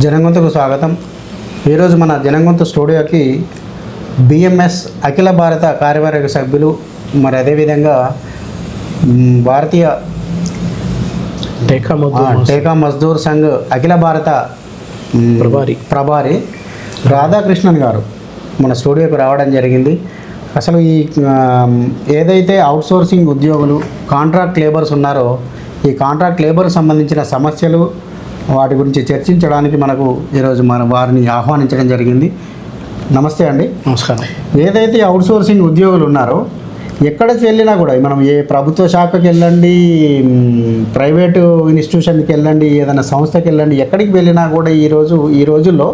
జనంగొంతుకు స్వాగతం. ఈరోజు మన జనంగొంతు స్టూడియోకి బిఎంఎస్ అఖిల భారత కార్యవర్గ సభ్యులు, మరి అదేవిధంగా భారతీయ టేకా మజ్దూర్ సంఘ్ అఖిల భారత ప్రభారి రాధాకృష్ణన్ గారు మన స్టూడియోకి రావడం జరిగింది. అసలు ఈ ఏదైతే అవుట్సోర్సింగ్ ఉద్యోగులు, కాంట్రాక్ట్ లేబర్స్ ఉన్నారో, ఈ కాంట్రాక్ట్ లేబర్కి సంబంధించిన సమస్యలు, వాటి గురించి చర్చించడానికి మనకు ఈరోజు మనం వారిని ఆహ్వానించడం జరిగింది. నమస్తే అండి. నమస్కారం. ఏదైతే అవుట్సోర్సింగ్ ఉద్యోగులు ఉన్నారో, ఎక్కడికి వెళ్ళినా కూడా, మనం ఏ ప్రభుత్వ శాఖకి వెళ్ళండి, ప్రైవేటు ఇన్స్టిట్యూషన్కి వెళ్ళండి, ఏదైనా సంస్థకి వెళ్ళండి, ఎక్కడికి వెళ్ళినా కూడా ఈ రోజుల్లో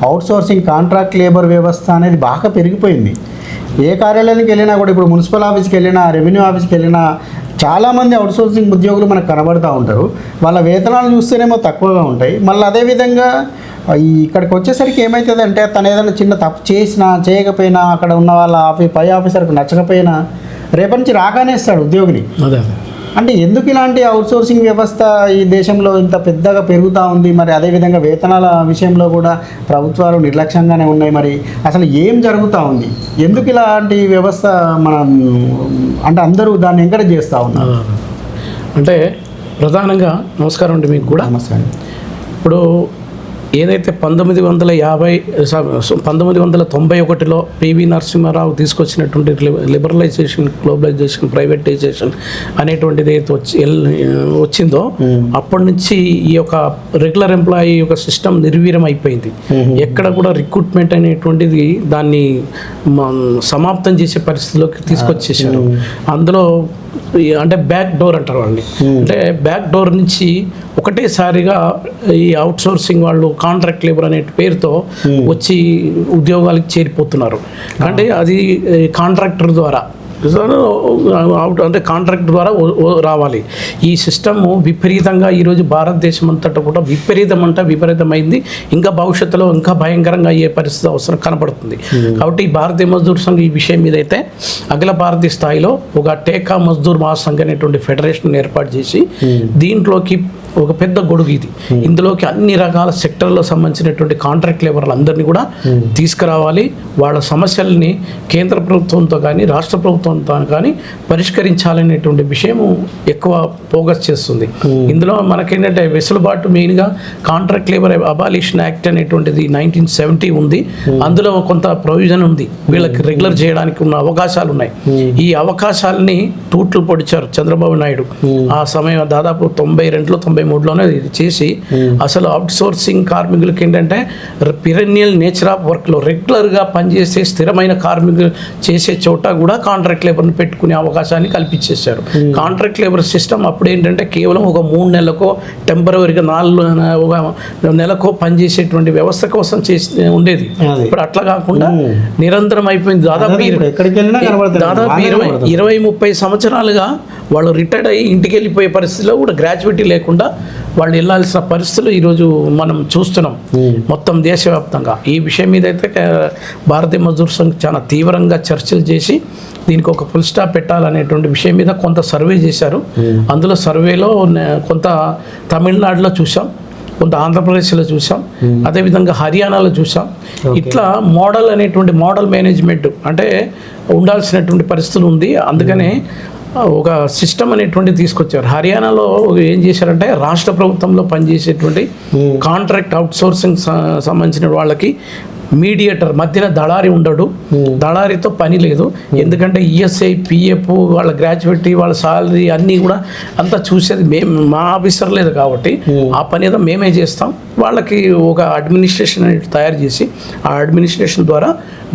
అవుట్సోర్సింగ్ కాంట్రాక్ట్ లేబర్ వ్యవస్థ అనేది బాగా పెరిగిపోయింది. ఏ కార్యాలయానికి వెళ్ళినా కూడా, ఇప్పుడు మున్సిపల్ ఆఫీస్కి వెళ్ళినా, రెవెన్యూ ఆఫీస్కి వెళ్ళినా చాలామంది అవుట్సోర్సింగ్ ఉద్యోగులు మనకు కనబడుతూ ఉంటారు. వాళ్ళ వేతనాలు చూస్తేనేమో తక్కువగా ఉంటాయి. మళ్ళీ అదేవిధంగా ఇక్కడికి వచ్చేసరికి ఏమవుతుందంటే, తను ఏదైనా చిన్న తప్పు చేసినా చేయకపోయినా, అక్కడ ఉన్న వాళ్ళ పై ఆఫీసర్కి నచ్చకపోయినా రేపటి నుంచి రాగానేస్తాడు ఉద్యోగిని. అంటే ఎందుకు ఇలాంటి అవుట్సోర్సింగ్ వ్యవస్థ ఈ దేశంలో ఇంత పెద్దగా పెరుగుతూ ఉంది? మరి అదేవిధంగా వేతనాల విషయంలో కూడా ప్రభుత్వాలు నిర్లక్ష్యంగానే ఉన్నాయి. మరి అసలు ఏం జరుగుతూ ఉంది? ఎందుకు ఇలాంటి వ్యవస్థ అంటే అందరూ దాన్ని ఎంకరేజ్ చేస్తూ ఉన్నారు? అంటే ప్రధానంగా నమస్కారం అండి మీకు కూడా. నమస్కారం. ఇప్పుడు ఏదైతే 1991లో పివి నరసింహారావు తీసుకొచ్చినటువంటి లిబరలైజేషన్, గ్లోబలైజేషన్, ప్రైవేటైజేషన్ అనేటువంటిది అయితే వచ్చిందో అప్పటి నుంచి ఈ యొక్క రెగ్యులర్ ఎంప్లాయీ యొక్క సిస్టమ్ నిర్వీర్యం అయిపోయింది. ఎక్కడ కూడా రిక్రూట్మెంట్ అనేటువంటిది దాన్ని సమాప్తం చేసే పరిస్థితిలోకి తీసుకొచ్చేసారు. అందులో అంటే బ్యాక్ డోర్ అంటారు వాళ్ళని. అంటే బ్యాక్ డోర్ నుంచి ఒకటేసారిగా ఈ అవుట్సోర్సింగ్ వాళ్ళు కాంట్రాక్ట్ లేబర్ అనే పేరుతో వచ్చి ఉద్యోగాలకు చేరిపోతున్నారు. అంటే అది కాంట్రాక్టర్ ద్వారా, అంటే కాంట్రాక్ట్ ద్వారా రావాలి. ఈ సిస్టమ్ విపరీతంగా ఈరోజు భారతదేశం అంతటా కూడా విపరీతమైంది. ఇంకా భవిష్యత్తులో ఇంకా భయంకరంగా అయ్యే పరిస్థితి అవసరం కనపడుతుంది. కాబట్టి ఈ భారతీయ మజ్దూర్ సంఘ్ ఈ విషయం మీద అయితే అఖిల భారతీయ స్థాయిలో ఒక టేకా మజ్దూర్ మహాసంఘ్ అనేటువంటి ఫెడరేషన్ ఏర్పాటు చేసి దీంట్లోకి ఒక పెద్ద గొడుగు ఇది. ఇందులోకి అన్ని రకాల సెక్టర్లో సంబంధించినటువంటి కాంట్రాక్ట్ లేబర్లు అందరినీ కూడా తీసుకురావాలి. వాళ్ళ సమస్యల్ని కేంద్ర ప్రభుత్వంతో కానీ రాష్ట్ర ప్రభుత్వంతో కానీ పరిష్కరించాలనేటువంటి విషయం ఎక్కువ ఫోకస్ చేస్తుంది. ఇందులో మనకేంటంటే వెసులుబాటు మెయిన్గా కాంట్రాక్ట్ లేబర్ అబాలిషన్ యాక్ట్ అనేటువంటిది 1970 ఉంది. అందులో కొంత ప్రొవిజన్ ఉంది, వీళ్ళకి రెగ్యులర్ చేయడానికి ఉన్న అవకాశాలు ఉన్నాయి. ఈ అవకాశాలని తూట్లు పొడిచారు చంద్రబాబు నాయుడు. ఆ సమయం దాదాపు 92-93లోనే చేసి అసలు అవుట్సోర్సింగ్ కార్మికులకి ఏంటంటే పిరెన్నియల్ నేచర్ ఆఫ్ వర్క్లో రెగ్యులర్గా పనిచేసే స్థిరమైన కార్మికులు చేసే చోట కూడా కాంట్రాక్ట్ లేబర్ని పెట్టుకునే అవకాశాన్ని కల్పించేశారు. కాంట్రాక్ట్ లేబర్ సిస్టమ్ అప్పుడు ఏంటంటే కేవలం ఒక 3 నెలలకో టెంపరవరీగా 4 నెలకో పనిచేసేటువంటి వ్యవస్థ కోసం చేసి ఉండేది. ఇప్పుడు అట్లా కాకుండా నిరంతరం అయిపోయింది. దాదాపు 20-30 సంవత్సరాలుగా వాళ్ళు రిటైర్డ్ అయ్యి ఇంటికి వెళ్ళిపోయే పరిస్థితిలో కూడా గ్రాడ్యుయేటీ లేకుండా వాళ్ళు వెళ్ళాల్సిన పరిస్థితులు ఈరోజు మనం చూస్తున్నాం మొత్తం దేశవ్యాప్తంగా. ఈ విషయం మీద అయితే భారతీయ మజ్దూర్ సంఘ్ చాలా తీవ్రంగా చర్చలు చేసి దీనికి ఒక ఫుల్ స్టాప్ పెట్టాలనేటువంటి విషయం మీద కొంత సర్వే చేశారు. అందులో సర్వేలో కొంత తమిళనాడులో చూసాం, కొంత ఆంధ్రప్రదేశ్లో చూసాం, అదేవిధంగా హర్యానాలో చూసాం. ఇట్లా మోడల్ మేనేజ్మెంట్ అంటే ఉండాల్సినటువంటి పరిస్థితులు ఉంది. అందుకనే ఒక సిస్టమ్ అనేటువంటిది తీసుకొచ్చారు. హర్యానాలో ఏం చేశారంటే రాష్ట్ర ప్రభుత్వంలో పనిచేసేటువంటి కాంట్రాక్ట్ అవుట్సోర్సింగ్ సంబంధించిన వాళ్ళకి మీడియేటర్ మధ్యన దళారి ఉండడు, దళారితో పని లేదు. ఎందుకంటే ఈఎస్ఐ, పిఎఫ్, వాళ్ళ గ్రాడ్యుయేటీ, వాళ్ళ సాలరీ అన్నీ కూడా అంతా చూసేది మా ఆఫీసర్ లేదు. కాబట్టి ఆ పని ఏదో మేమే చేస్తాం. వాళ్ళకి ఒక అడ్మినిస్ట్రేషన్ అనేది తయారు చేసి ఆ అడ్మినిస్ట్రేషన్ ద్వారా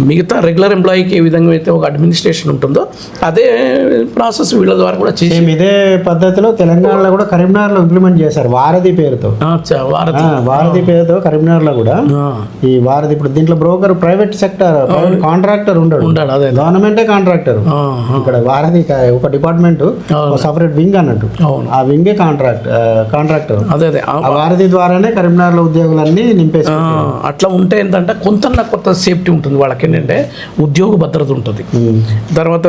మిగతా రెగ్యులర్ ఎంప్లాయీకి ఏ విధంగా అయితే ఒక అడ్మినిస్ట్రేషన్ ఉంటుందో అదే ప్రాసెస్ వీళ్ళ ద్వారా కూడా చేసి ఇదే పద్ధతిలో తెలంగాణలో కూడా కరీంనగర్లో ఇంప్లిమెంట్ చేశారు. వారధి పేరుతో పేరుతో కరీంనగర్లో కూడా ఈ వారధి. ఇప్పుడు దీంట్లో బ్రోకర్ ప్రైవేట్ సెక్టర్ కాంట్రాక్టర్ ఉండడు, అదే గవర్నమెంటే కాంట్రాక్టర్. ఇక్కడ వారధి ఒక డిపార్ట్మెంట్, సపరేట్ వింగ్ అన్నట్టు, ఆ వింగే కాంట్రాక్టర్. అదే వారధి ద్వారానే కరీంనగర్లో ఉద్యోగులన్నీ నింపేసి. అట్లా ఉంటే ఏంటంటే కొత్త సేఫ్టీ ఉంటుంది వాళ్ళకి. ఏంటంటే ఉద్యోగ భద్రత ఉంటుంది, తర్వాత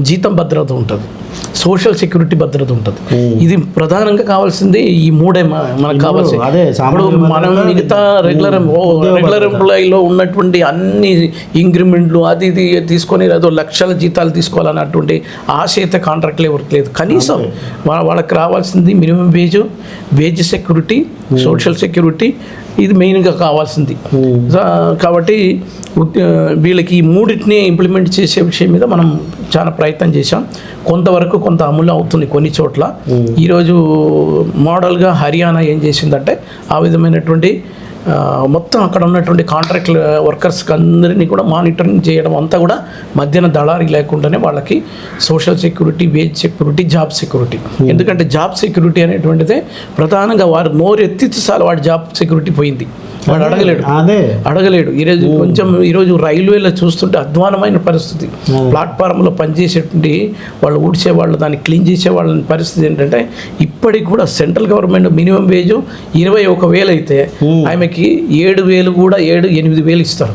జీతం భద్రత ఉంటుంది. సోషల్ సెక్యూరిటీ భద్రత ఉంటుంది. ఇది ప్రధానంగా కావాల్సింది ఈ మూడే మనకు కావాల్సింది. అదే ఇప్పుడు మనం మిగతా రెగ్యులర్ ఎంప్లాయీలో ఉన్నటువంటి అన్ని ఇంక్రిమెంట్లు అది ఇది తీసుకొని ఏదో లక్షల జీతాలు తీసుకోవాలన్నటువంటి ఆశ అయితే కాంట్రాక్ట్ లేబర్కి లేదు. కనీసం వాళ్ళకి రావాల్సింది minimum wage security, social security, ఇది మెయిన్గా కావాల్సింది. కాబట్టి వీళ్ళకి ఈ మూడింటిని ఇంప్లిమెంట్ చేసే విషయం మీద మనం చాలా ప్రయత్నం చేశాం. కొంతవరకు కొంత అమలు అవుతుంది కొన్ని చోట్ల. ఈరోజు మోడల్గా హర్యానా ఏం చేసిందంటే ఆ విధమైనటువంటి మొత్తం అక్కడ ఉన్నటువంటి కాంట్రాక్ట్ వర్కర్స్కి అందరినీ కూడా మానిటరింగ్ చేయడం అంతా కూడా మధ్యన దళారీ లేకుండానే వాళ్ళకి social security, wage security, job security. ఎందుకంటే జాబ్ సెక్యూరిటీ అనేటువంటిదే ప్రధానంగా వారు నోరు ఎత్తితే చాలు వాడి జాబ్ సెక్యూరిటీ పోయింది, వాడు అడగలేడు. ఈరోజు రైల్వేలో చూస్తుంటే అధ్వానమైన పరిస్థితి. ప్లాట్ఫారంలో పనిచేసేటువంటి వాళ్ళు, ఊడ్చే వాళ్ళు, దాన్ని క్లీన్ చేసే వాళ్ళ పరిస్థితి ఏంటంటే ఇప్పటికి కూడా సెంట్రల్ గవర్నమెంట్ మినిమం వేజ్ 21,000 అయితే ఆమెకి 7,000 కూడా 8,000 ఇస్తారు.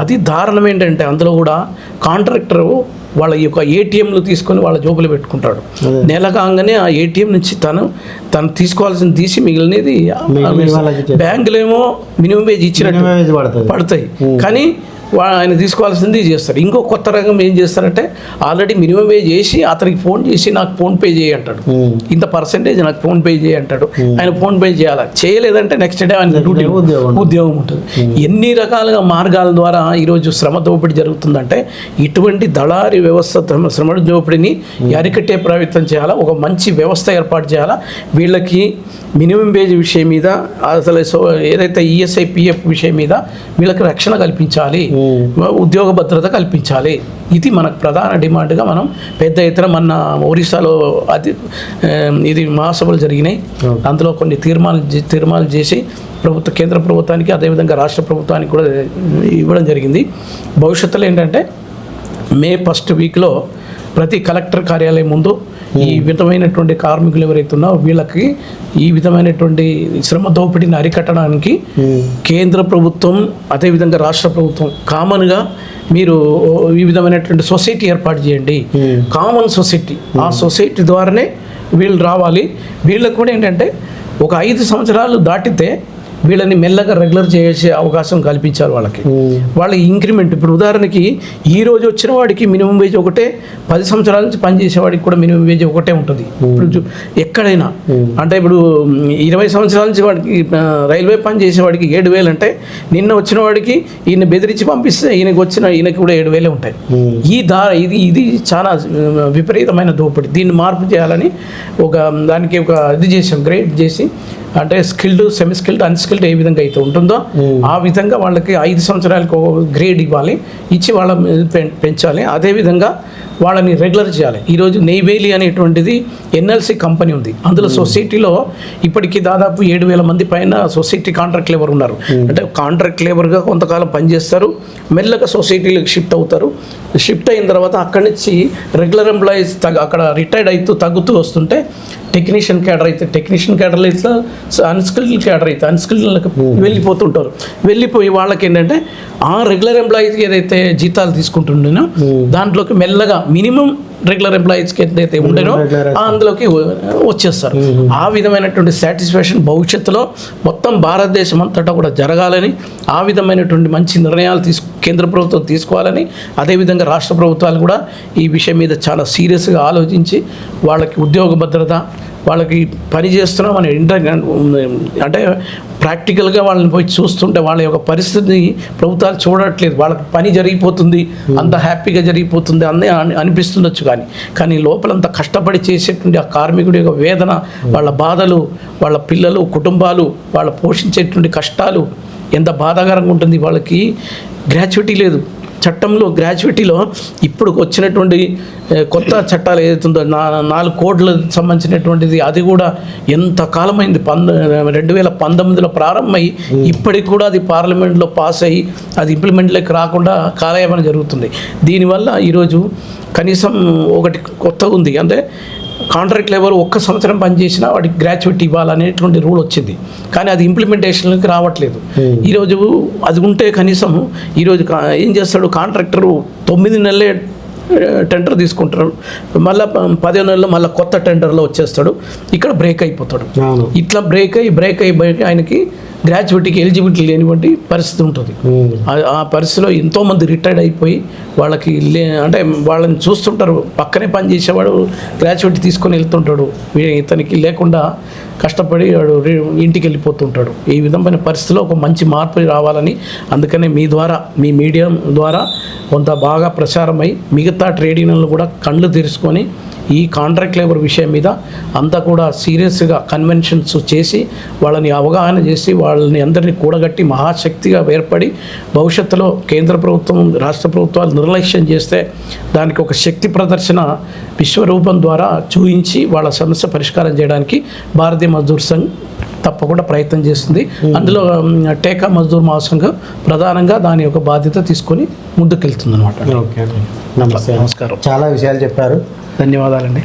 అది దారుణం. ఏంటంటే అందులో కూడా కాంట్రాక్టరు వాళ్ళ యొక్క ఏటీఎంలు తీసుకొని వాళ్ళ జోబులు పెట్టుకుంటాడు. నెల కాగానే ఆ ఏటీఎం నుంచి తను తీసుకోవాల్సింది తీసి మిగిలినది బ్యాంకులేమో మినిమం వేజ్ ఇచ్చినట్టు పడతాయి, కానీ ఆయన తీసుకోవాల్సింది చేస్తారు. ఇంకో కొత్త రకం ఏం చేస్తారంటే ఆల్రెడీ మినిమం వేజ్ చేసి అతనికి ఫోన్ చేసి నాకు ఫోన్పే చేయి అంటాడు, ఇంత పర్సెంటేజ్ నాకు ఫోన్పే చేయి అంటాడు. ఆయన ఫోన్పే చేయాలి, చేయలేదంటే నెక్స్ట్ డే ఆయన ఉద్యోగం ఉంటుంది. ఎన్ని రకాలుగా మార్గాల ద్వారా ఈరోజు శ్రమ దోపిడీ జరుగుతుందంటే ఇటువంటి దళారీ వ్యవస్థ శ్రమ దోపిడీని అరికట్టే ప్రయత్నం చేయాలా, ఒక మంచి వ్యవస్థ ఏర్పాటు చేయాలా. వీళ్ళకి మినిమం వేజ్ విషయం మీద, అసలు ఏదైతే ఈఎస్ఐ పిఎఫ్ విషయం మీద వీళ్ళకి రక్షణ కల్పించాలి, ఉద్యోగ భద్రత కల్పించాలి. ఇది మనకు ప్రధాన డిమాండ్గా మనం పెద్ద ఎత్తున మన ఒరిస్సాలో ఇది మహాసభలు జరిగినాయి. అందులో కొన్ని తీర్మానాలు చేసి కేంద్ర ప్రభుత్వానికి అదేవిధంగా రాష్ట్ర ప్రభుత్వానికి కూడా ఇవ్వడం జరిగింది. భవిష్యత్తులో ఏంటంటే మే 1st వీక్లో ప్రతి కలెక్టర్ కార్యాలయం ముందు ఈ విధమైనటువంటి కార్మికులు ఎవరైతే ఉన్నారో వీళ్ళకి ఈ విధమైనటువంటి శ్రమ దోపిడీని అరికట్టడానికి కేంద్ర ప్రభుత్వం అదేవిధంగా రాష్ట్ర ప్రభుత్వం కామన్గా మీరు ఈ విధమైనటువంటి సొసైటీ ఏర్పాటు చేయండి, కామన్ సొసైటీ. ఆ సొసైటీ ద్వారానే వీళ్ళు రావాలి. వీళ్ళకు కూడా ఏంటంటే ఒక 5 సంవత్సరాలు దాటితే వీళ్ళని మెల్లగా రెగ్యులర్ చేసే అవకాశం కల్పించాలి. వాళ్ళ ఇంక్రిమెంట్ ఇప్పుడు ఉదాహరణకి ఈ రోజు వచ్చిన వాడికి మినిమం వేజ్ ఒకటే, 10 సంవత్సరాల నుంచి పనిచేసేవాడికి కూడా మినిమం వేజ్ ఒకటే ఉంటుంది. ఇప్పుడు ఎక్కడైనా అంటే ఇప్పుడు 20 సంవత్సరాల నుంచి వాడికి రైల్వే పని చేసేవాడికి 7,000 అంటే నిన్న వచ్చిన వాడికి ఈయన బెదిరించి పంపిస్తే ఈయనకి కూడా 7,000 ఉంటాయి. ఇది చాలా విపరీతమైన దోపిడీ. దీన్ని మార్పు చేయాలని దానికి ఇది చేసాం, గ్రేడ్ చేసి, అంటే స్కిల్డ్, సెమీ స్కిల్డ్, అన్స్కిల్డ్ ఏ విధంగా అయితే ఉంటుందో ఆ విధంగా వాళ్ళకి 5 సంవత్సరాలకు గ్రేడ్ ఇచ్చి వాళ్ళ పెంచాలి. అదేవిధంగా వాళ్ళని రెగ్యులర్ చేయాలి. ఈరోజు నెయ్వేలి అనేటువంటిది ఎన్ఎల్సి కంపెనీ ఉంది. అందులో సొసైటీలో ఇప్పటికీ దాదాపు 7,000 మంది పైన సొసైటీ కాంట్రాక్ట్ లేబర్ ఉన్నారు. అంటే కాంట్రాక్ట్ లేబర్గా కొంతకాలం పనిచేస్తారు, మెల్లగా సొసైటీలకు షిఫ్ట్ అవుతారు. షిఫ్ట్ అయిన తర్వాత అక్కడి నుంచి రెగ్యులర్ ఎంప్లాయీస్ అక్కడ రిటైర్డ్ అవుతూ తగ్గుతూ వస్తుంటే టెక్నీషియన్ క్యాడర్ అయితే టెక్నీషియన్ క్యాడర్లు అయితే అన్స్కిల్డ్ క్యాడర్ అయితే అన్స్కిల్డ్లకు వెళ్ళిపోతుంటారు. వెళ్ళిపోయి వాళ్ళకి ఏంటంటే ఆ రెగ్యులర్ ఎంప్లాయీస్కి ఏదైతే జీతాలు తీసుకుంటుండేనో దాంట్లోకి మెల్లగా మినిమం రెగ్యులర్ ఎంప్లాయీస్కి ఏదైతే ఉండేనో అందులోకి వచ్చేస్తారు. ఆ విధమైనటువంటి సాటిస్ఫాక్షన్ భవిష్యత్తులో మొత్తం భారతదేశం అంతటా కూడా జరగాలని, ఆ విధమైనటువంటి మంచి నిర్ణయాలు కేంద్ర ప్రభుత్వం తీసుకోవాలని, అదేవిధంగా రాష్ట్ర ప్రభుత్వాలు కూడా ఈ విషయం మీద చాలా సీరియస్గా ఆలోచించి వాళ్ళకి ఉద్యోగ భద్రత, వాళ్ళకి పని చేస్తున్నాం అనే అంటే ప్రాక్టికల్గా వాళ్ళని పోయి చూస్తుంటే వాళ్ళ యొక్క పరిస్థితిని ప్రభుత్వాలు చూడట్లేదు. వాళ్ళకి పని జరిగిపోతుంది, అంత హ్యాపీగా జరిగిపోతుంది అన్నీ అనిపిస్తుండొచ్చు. కానీ లోపలంతా కష్టపడి చేసేటువంటి ఆ కార్మికుడి యొక్క వేదన, వాళ్ళ బాధలు, వాళ్ళ పిల్లలు, కుటుంబాలు, వాళ్ళ పోషించేటువంటి కష్టాలు ఎంత బాధాకరంగా ఉంటుంది. వాళ్ళకి గ్రాట్యుటీ లేదు. చట్టంలో గ్రాట్యుటీలో ఇప్పుడు వచ్చినటువంటి కొత్త చట్టాలు ఏదైతుందో 4 కోట్లకు సంబంధించినటువంటిది, అది కూడా ఎంత కాలమైంది, 2019లో ప్రారంభమై ఇప్పటికి కూడా అది పార్లమెంట్లో పాస్ అయ్యి అది ఇంప్లిమెంట్లోకి రాకుండా కాలయాపన జరుగుతుంది. దీనివల్ల ఈరోజు కనీసం ఒకటి కొత్తగా ఉంది, అంటే కాంట్రాక్ట్ లేబర్ 1 సంవత్సరం పనిచేసినా వాడికి గ్రాట్యుటీ ఇవ్వాలనేటువంటి రూల్ వచ్చింది. కానీ అది ఇంప్లిమెంటేషన్కి రావట్లేదు. ఈరోజు అది ఉంటే కనీసం ఈరోజు ఏం చేస్తాడు కాంట్రాక్టరు 9 నెలలే టెండర్ తీసుకుంటాడు, మళ్ళీ 15 నెలల్లో మళ్ళీ కొత్త టెండర్లో వచ్చేస్తాడు, ఇక్కడ బ్రేక్ అయిపోతాడు. అవును. ఇట్లా బ్రేక్ అయ్యి ఆయనకి గ్రాడ్యుయేట్కి ఎలిజిబిలిటీ లేనివంటి పరిస్థితి ఉంటుంది. ఆ పరిస్థితిలో ఎంతోమంది రిటైర్డ్ అయిపోయి వాళ్ళకి అంటే వాళ్ళని చూస్తుంటారు, పక్కనే పని చేసేవాడు గ్రాడ్యుయేట్ తీసుకొని వెళ్తుంటాడు, ఇతనికి లేకుండా కష్టపడి వాడు ఇంటికి వెళ్ళిపోతుంటాడు. ఈ విధమైన పరిస్థితిలో ఒక మంచి మార్పు రావాలని అందుకనే మీ ద్వారా, మీ మీడియా ద్వారా కొంత బాగా ప్రచారమై మిగతా ట్రేడ్ యూనియన్లు కూడా కళ్ళు తెరుచుకొని ఈ కాంట్రాక్ట్ లేబర్ విషయం మీద అంతా కూడా సీరియస్గా కన్వెన్షన్స్ చేసి వాళ్ళని అవగాహన చేసి వాళ్ళని అందరినీ కూడగట్టి మహాశక్తిగా ఏర్పడి భవిష్యత్తులో కేంద్ర ప్రభుత్వం, రాష్ట్ర ప్రభుత్వాలు నిర్లక్ష్యం చేస్తే దానికి ఒక శక్తి ప్రదర్శన విశ్వరూపం ద్వారా చూపించి వాళ్ళ సమస్య పరిష్కారం చేయడానికి భారతీయ మజ్దూర్ సంఘ్ తప్పకుండా ప్రయత్నం చేస్తుంది. అందులో టేకా మజ్దూర్ మహాసంఘం ప్రధానంగా దాని యొక్క బాధ్యత తీసుకొని ముందుకెళ్తుంది అనమాట. ఓకే అండి, నమస్తే. నమస్కారం. చాలా విషయాలు చెప్పారు, ధన్యవాదాలండి.